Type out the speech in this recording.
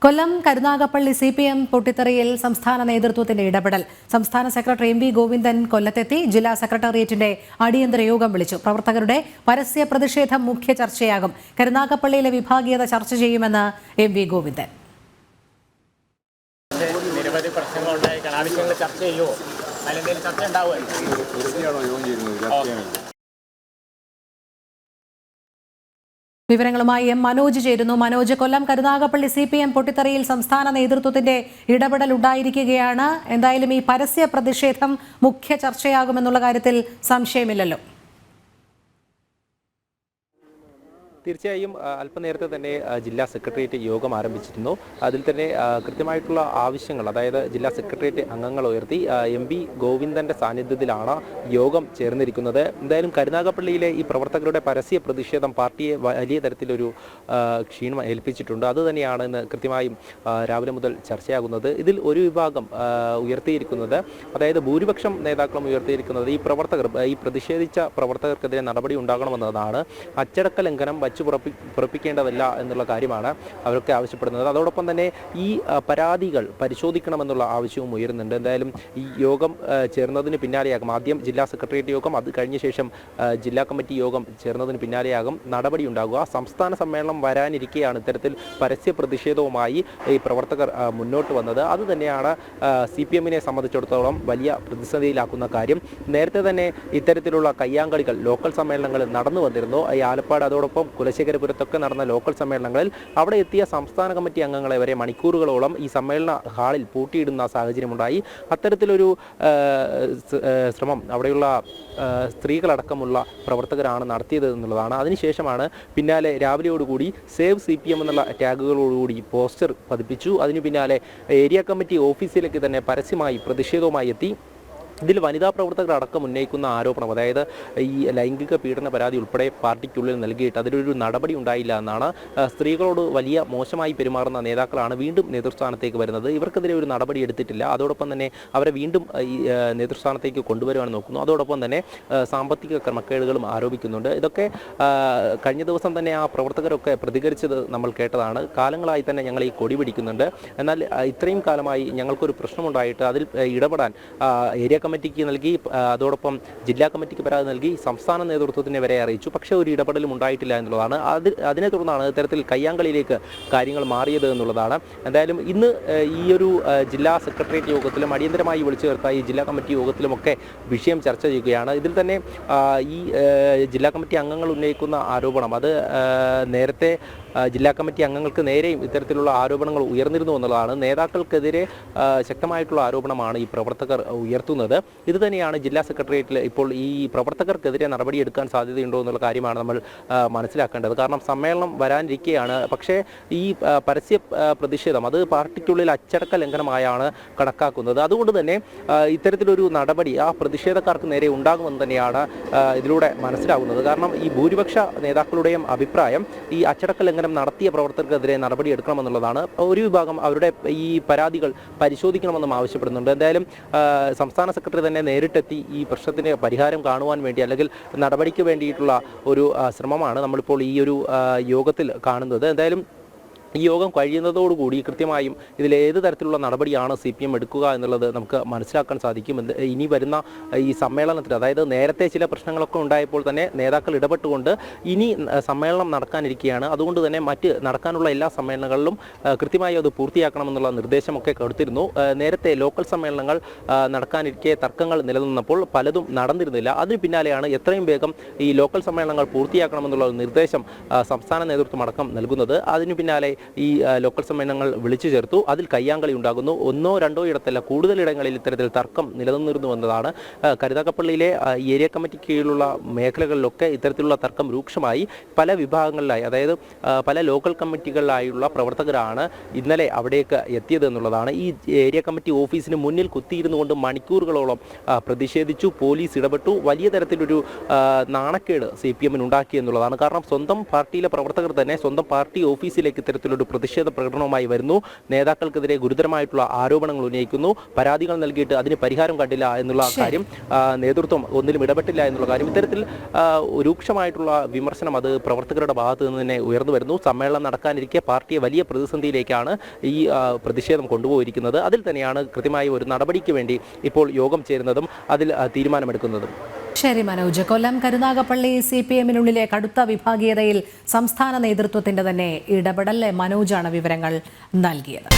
Kollam Karunagappally CPM പൊട്ടിത്തെറിയിൽ സംസ്ഥാന നേതൃത്വത്തിന്റെ ഇടപെടൽ. സംസ്ഥാന സെക്രട്ടറി MV ഗോവിന്ദൻ കൊല്ലത്തെത്തി ജില്ലാ സെക്രട്ടേറിയറ്റിന്റെ അടിയന്തര യോഗം വിളിച്ചു. പ്രവർത്തകരുടെ പരസ്യ പ്രതിഷേധം മുഖ്യ ചർച്ചയാകും. കരുനാഗപ്പള്ളിയിലെ വിഭാഗീയത ചർച്ച ചെയ്യുമെന്ന് MV ഗോവിന്ദൻ. നിരവധി പ്രശ്നങ്ങളുണ്ടായി ആവശ്യങ്ങൾ ചർച്ച ചെയ്യുമോ അല്ലെങ്കിൽ ചർച്ച ഉണ്ടാവുമോ? വിവരങ്ങളുമായി മനോജ് ചേരുന്നു. മനോജ്, കൊല്ലം കരുനാഗപ്പള്ളി CPM പൊട്ടിത്തെറിയിൽ സംസ്ഥാന നേതൃത്വത്തിന്റെ ഇടപെടൽ ഉണ്ടായിരിക്കുകയാണ്. എന്തായാലും ഈ പരസ്യ പ്രതിഷേധം മുഖ്യ ചർച്ചയാകുമെന്നുള്ള കാര്യത്തിൽ സംശയമില്ലല്ലോ. തീർച്ചയായും അല്പനേരത്തെ തന്നെ ജില്ലാ സെക്രട്ടേറിയറ്റ് യോഗം ആരംഭിച്ചിരുന്നു. അതിൽ തന്നെ കൃത്യമായിട്ടുള്ള ആവശ്യങ്ങൾ, അതായത് ജില്ലാ സെക്രട്ടേറിയറ്റ് അംഗങ്ങൾ ഉയർത്തി MV ഗോവിന്ദന്റെ സാന്നിധ്യത്തിലാണ് യോഗം ചേർന്നിരിക്കുന്നത്. എന്തായാലും കരുനാഗപ്പള്ളിയിലെ ഈ പ്രവർത്തകരുടെ പരസ്യ പ്രതിഷേധം പാർട്ടിയെ വലിയ തരത്തിലൊരു ക്ഷീണം ഏൽപ്പിച്ചിട്ടുണ്ട്. അതുതന്നെയാണ് ഇന്ന് കൃത്യമായും രാവിലെ മുതൽ ചർച്ചയാകുന്നത്. ഇതിൽ ഒരു വിഭാഗം ഉയർത്തിയിരിക്കുന്നത്, അതായത് ഭൂരിപക്ഷം നേതാക്കളും ഉയർത്തിയിരിക്കുന്നത്, ഈ പ്രതിഷേധിച്ച പ്രവർത്തകർക്കെതിരെ നടപടി ഉണ്ടാകണമെന്നതാണ്. അച്ചടക്ക ലംഘനം പുറപ്പിക്കേണ്ടതല്ല എന്നുള്ള കാര്യമാണ് അവരൊക്കെ ആവശ്യപ്പെടുന്നത്. അതോടൊപ്പം തന്നെ ഈ പരാതികൾ പരിശോധിക്കണമെന്നുള്ള ആവശ്യവും ഉയരുന്നുണ്ട്. എന്തായാലും ഈ യോഗം ചേർന്നതിന് പിന്നാലെയാകും ആദ്യം ജില്ലാ സെക്രട്ടേറിയറ്റ് യോഗം, അത് കഴിഞ്ഞ ശേഷം ജില്ലാ കമ്മിറ്റി യോഗം ചേർന്നതിന് പിന്നാലെയാകും നടപടി ഉണ്ടാകുക. സംസ്ഥാന സമ്മേളനം വരാനിരിക്കെയാണ് ഇത്തരത്തിൽ പരസ്യ പ്രതിഷേധവുമായി ഈ പ്രവർത്തകർ മുന്നോട്ട് വന്നത്. അതുതന്നെയാണ് CPM-നെ സംബന്ധിച്ചിടത്തോളം വലിയ പ്രതിസന്ധിയിലാക്കുന്ന കാര്യം. നേരത്തെ തന്നെ ഇത്തരത്തിലുള്ള കയ്യാങ്കളികൾ ലോക്കൽ സമ്മേളനങ്ങളിൽ നടന്നു വന്നിരുന്നു. ഈ ആലപ്പാട്, അതോടൊപ്പം കുലശേഖരപുരത്തൊക്കെ നടന്ന ലോക്കൽ സമ്മേളനങ്ങളിൽ അവിടെ എത്തിയ സംസ്ഥാന കമ്മിറ്റി അംഗങ്ങളെ വരെ മണിക്കൂറുകളോളം ഈ സമ്മേളന ഹാളിൽ പൂട്ടിയിടുന്ന സാഹചര്യമുണ്ടായി. അത്തരത്തിലൊരു ശ്രമം അവിടെയുള്ള സ്ത്രീകളടക്കമുള്ള പ്രവർത്തകരാണ് നടത്തിയത് എന്നുള്ളതാണ്. അതിനുശേഷമാണ് പിന്നാലെ രാവിലെയോടുകൂടി സേവ് CPM എന്നുള്ള ടാഗുകളോടുകൂടി പോസ്റ്റർ പതിപ്പിച്ചു. അതിനു പിന്നാലെ ഏരിയ കമ്മിറ്റി ഓഫീസിലേക്ക് തന്നെ പരസ്യമായി പ്രതിഷേധവുമായി എത്തി. ഇതിൽ വനിതാ പ്രവർത്തകർ അടക്കം ഉന്നയിക്കുന്ന ആരോപണം, അതായത് ഈ ലൈംഗിക പീഡന പരാതി ഉൾപ്പെടെ പാർട്ടിക്കുള്ളിൽ നൽകിയിട്ട് അതിലൊരു നടപടി ഉണ്ടായില്ല എന്നാണ്. സ്ത്രീകളോട് വലിയ മോശമായി പെരുമാറുന്ന നേതാക്കളാണ് വീണ്ടും നേതൃസ്ഥാനത്തേക്ക് വരുന്നത്. ഇവർക്കെതിരെ ഒരു നടപടി എടുത്തിട്ടില്ല. അതോടൊപ്പം തന്നെ അവരെ വീണ്ടും ഈ നേതൃസ്ഥാനത്തേക്ക് കൊണ്ടുവരുവാൻ നോക്കുന്നു. അതോടൊപ്പം തന്നെ സാമ്പത്തിക ക്രമക്കേടുകളും ആരോപിക്കുന്നുണ്ട്. ഇതൊക്കെ കഴിഞ്ഞ ദിവസം തന്നെ ആ പ്രവർത്തകരൊക്കെ പ്രതികരിച്ചത് നമ്മൾ കേട്ടതാണ്. കാലങ്ങളായി തന്നെ ഞങ്ങൾ ഈ കൊടി പിടിക്കുന്നുണ്ട്, എന്നാൽ ഇത്രയും കാലമായി ഞങ്ങൾക്കൊരു പ്രശ്നമുണ്ടായിട്ട് അതിൽ ഇടപെടാൻ ഏരിയ കമ്മിറ്റിക്ക് നൽകി, അതോടൊപ്പം ജില്ലാ കമ്മിറ്റിക്ക് പരാതി നൽകി, സംസ്ഥാന നേതൃത്വത്തിനെ വരെ അറിയിച്ചു. പക്ഷേ ഒരു ഇടപെടലും ഉണ്ടായിട്ടില്ല എന്നുള്ളതാണ്. അതിനെ തുടർന്നാണ് ഇത്തരത്തിൽ കയ്യാങ്കളിയിലേക്ക് കാര്യങ്ങൾ മാറിയത് എന്നുള്ളതാണ്. എന്തായാലും ഇന്ന് ഈ ഒരു ജില്ലാ സെക്രട്ടേറിയറ്റ് യോഗത്തിലും അടിയന്തരമായി വിളിച്ചു ചേർത്ത ഈ ജില്ലാ കമ്മിറ്റി യോഗത്തിലുമൊക്കെ വിഷയം ചർച്ച ചെയ്യുകയാണ്. ഇതിൽ തന്നെ ഈ ജില്ലാ കമ്മിറ്റി അംഗങ്ങൾ ഉന്നയിക്കുന്ന ആരോപണം, അത് നേരത്തെ ജില്ലാ കമ്മിറ്റി അംഗങ്ങൾക്ക് നേരെയും ഇത്തരത്തിലുള്ള ആരോപണങ്ങൾ ഉയർന്നിരുന്നു എന്നുള്ളതാണ്. നേതാക്കൾക്കെതിരെ ശക്തമായിട്ടുള്ള ആരോപണമാണ് ഈ പ്രവർത്തകർ ഉയർത്തുന്നത്. ഇത് തന്നെയാണ് ജില്ലാ സെക്രട്ടേറിയറ്റിൽ ഇപ്പോൾ ഈ പ്രവർത്തകർക്കെതിരെ നടപടിയെടുക്കാൻ സാധ്യതയുണ്ടോ എന്നുള്ള കാര്യമാണ് നമ്മൾ മനസ്സിലാക്കേണ്ടത്. കാരണം സമ്മേളനം വരാനിരിക്കുകയാണ്. പക്ഷേ ഈ പരസ്യ പ്രതിഷേധം അത് പാർട്ടിക്കുള്ളിൽ അച്ചടക്ക ലംഘനമായാണ് കണക്കാക്കുന്നത്. അതുകൊണ്ട് തന്നെ ഇത്തരത്തിലൊരു നടപടി ആ പ്രതിഷേധക്കാർക്ക് നേരെ ഉണ്ടാകുമെന്ന് തന്നെയാണ് ഇതിലൂടെ മനസ്സിലാകുന്നത്. കാരണം ഈ ഭൂരിപക്ഷ നേതാക്കളുടെയും അഭിപ്രായം ഈ അച്ചടക്ക ലംഘനം നടത്തിയ പ്രവർത്തകർക്കെതിരെ നടപടി എടുക്കണമെന്നുള്ളതാണ്. ഒരു വിഭാഗം അവരുടെ ഈ പരാതികൾ പരിശോധിക്കണമെന്നും ആവശ്യപ്പെടുന്നുണ്ട്. എന്തായാലും സംസ്ഥാന സെക്രട്ടറി തന്നെ നേരിട്ടെത്തി ഈ പ്രശ്നത്തിന് പരിഹാരം കാണുവാൻ വേണ്ടി, അല്ലെങ്കിൽ നടപടിക്ക് വേണ്ടിയിട്ടുള്ള ഒരു ശ്രമമാണ് നമ്മളിപ്പോൾ ഈ ഒരു യോഗത്തിൽ കാണുന്നത്. എന്തായാലും ഈ യോഗം കഴിയുന്നതോടുകൂടി കൃത്യമായും ഇതിൽ ഏത് തരത്തിലുള്ള നടപടിയാണ് CPM എടുക്കുക എന്നുള്ളത് നമുക്ക് മനസ്സിലാക്കാൻ സാധിക്കും. ഇനി വരുന്ന ഈ സമ്മേളനത്തിൽ, അതായത് നേരത്തെ ചില പ്രശ്നങ്ങളൊക്കെ ഉണ്ടായപ്പോൾ തന്നെ നേതാക്കൾ ഇടപെട്ടുകൊണ്ട് ഇനി സമ്മേളനം നടക്കാനിരിക്കുകയാണ്. അതുകൊണ്ട് തന്നെ മറ്റ് നടക്കാനുള്ള എല്ലാ സമ്മേളനങ്ങളിലും കൃത്യമായി അത് പൂർത്തിയാക്കണമെന്നുള്ള നിർദ്ദേശമൊക്കെ കൊടുത്തിരുന്നു. നേരത്തെ ലോക്കൽ സമ്മേളനങ്ങൾ നടക്കാനിരിക്കെ തർക്കങ്ങൾ നിലനിന്നപ്പോൾ പലതും നടന്നിരുന്നില്ല. അതിന് പിന്നാലെയാണ് എത്രയും വേഗം ഈ ലോക്കൽ സമ്മേളനങ്ങൾ പൂർത്തിയാക്കണമെന്നുള്ള നിർദ്ദേശം സംസ്ഥാന നേതൃത്വം അടക്കം നൽകുന്നത്. അതിന് പിന്നാലെ ഈ ലോക്കൽ സമ്മേളനങ്ങൾ വിളിച്ചു ചേർത്തു. അതിൽ കയ്യാങ്കളി ഉണ്ടാകുന്നു. 1 or 2 ഇടത്തല്ല, കൂടുതൽ ഇടങ്ങളിൽ ഇത്തരത്തിൽ തർക്കം നിലനിന്നിരുന്നു എന്നതാണ്. കരുനാഗപ്പള്ളിയിലെ ഏരിയ കമ്മിറ്റി കീഴിലുള്ള മേഖലകളിലൊക്കെ ഇത്തരത്തിലുള്ള തർക്കം രൂക്ഷമായി. പല വിഭാഗങ്ങളിലായി, അതായത് പല ലോക്കൽ കമ്മിറ്റികളിലായുള്ള പ്രവർത്തകരാണ് ഇന്നലെ അവിടേക്ക് എത്തിയത് എന്നുള്ളതാണ്. ഈ ഏരിയ കമ്മിറ്റി ഓഫീസിന് മുന്നിൽ കുത്തിയിരുന്നു കൊണ്ട് മണിക്കൂറുകളോളം പ്രതിഷേധിച്ചു. പോലീസ് ഇടപെട്ടു. വലിയ തരത്തിലൊരു നാണക്കേട് CPM-ന് ഉണ്ടാക്കി എന്നുള്ളതാണ്. കാരണം സ്വന്തം പാർട്ടിയിലെ പ്രവർത്തകർ തന്നെ സ്വന്തം പാർട്ടി ഓഫീസിലേക്ക് ഇത്തരത്തിൽ തരത്തിലൊരു പ്രതിഷേധ പ്രകടനവുമായി വരുന്നു. നേതാക്കൾക്കെതിരെ ഗുരുതരമായിട്ടുള്ള ആരോപണങ്ങൾ ഉന്നയിക്കുന്നു. പരാതികൾ നൽകിയിട്ട് അതിന് പരിഹാരം കണ്ടില്ല എന്നുള്ള കാര്യം, നേതൃത്വം ഒന്നിലും ഇടപെട്ടില്ല എന്നുള്ള കാര്യം, ഇത്തരത്തിൽ രൂക്ഷമായിട്ടുള്ള വിമർശനം അത് പ്രവർത്തകരുടെ ഭാഗത്ത് നിന്ന് തന്നെ ഉയർന്നു വരുന്നു. സമ്മേളനം നടക്കാനിരിക്കെ പാർട്ടിയെ വലിയ പ്രതിസന്ധിയിലേക്കാണ് ഈ പ്രതിഷേധം കൊണ്ടുപോയിരിക്കുന്നത്. അതിൽ തന്നെയാണ് കൃത്യമായി ഒരു നടപടിക്ക് വേണ്ടി ഇപ്പോൾ യോഗം ചേരുന്നതും അതിൽ തീരുമാനമെടുക്കുന്നതും. ശരി മനോജ്. കൊല്ലം കരുനാഗപ്പള്ളി CPM-നുള്ളിലെ കടുത്ത വിഭാഗീയതയിൽ സംസ്ഥാന നേതൃത്വത്തിന്റെ തന്നെ ഇടപെടൽ. മനോജാണ് വിവരങ്ങൾ നൽകിയത്.